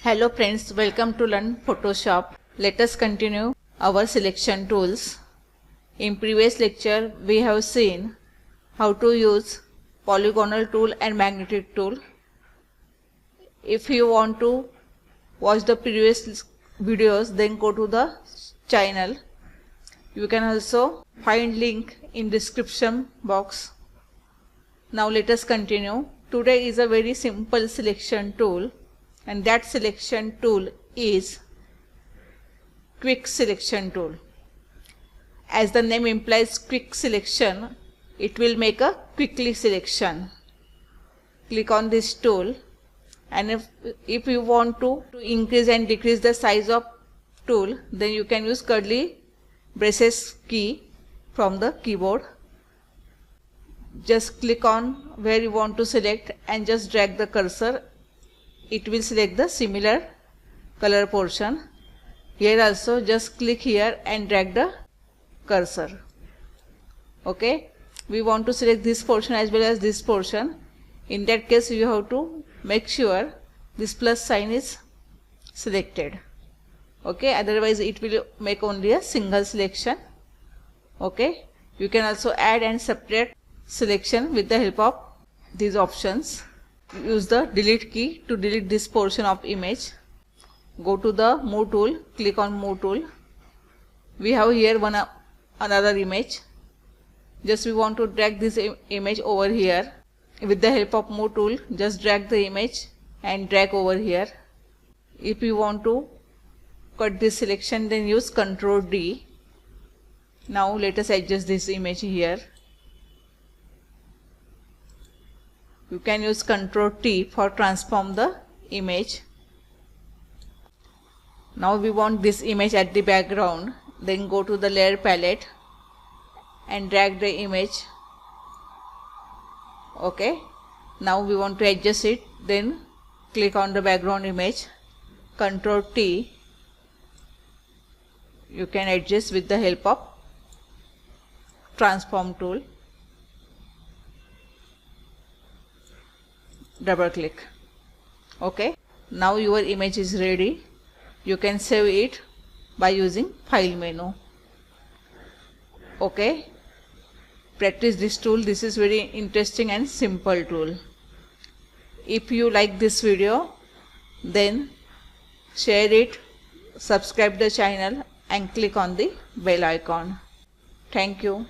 Hello friends, welcome to Learn Photoshop. Let us continue our selection tools. In previous lecture, we have seen how to use Polygonal tool and Magnetic tool. If you want to watch the previous videos, then go to the channel. You can also find link in description box. Now let us continue. Today is a very simple selection tool, and that selection tool is Quik selection tool. As the name implies, quick selection, it will make a quickly selection. Click on this tool, and if you want to increase and decrease the size of tool, then you can use curly braces key from the keyboard. Just click on where you want to select and just drag the cursor. It will select the similar color portion. Here also just click here and drag the cursor. Okay, we want to select this portion as well as this portion. In that case, you have to make sure this plus sign is selected. Okay, otherwise it will make only a single selection. Okay, you can also add and subtract selection with the help of these options. Use the delete key to delete this portion of image. Go to the move tool, click on move tool. We have here another image. Just we want to drag this image over here. With the help of move tool, just drag the image and drag over here. If you want to cut this selection, then use Ctrl D. Now let us adjust this image here. You can use Ctrl T for transform the image. Now we want this image at the background. Then go to the layer palette and drag the image. Okay. Now we want to adjust it. Then click on the background image. Ctrl T. You can adjust with the help of transform tool. Double click. Okay, now your image is ready. You can save it by using file menu. Okay, practice this tool. This is very interesting and simple tool. If you like this video, then share it, subscribe the channel and click on the bell icon. Thank you.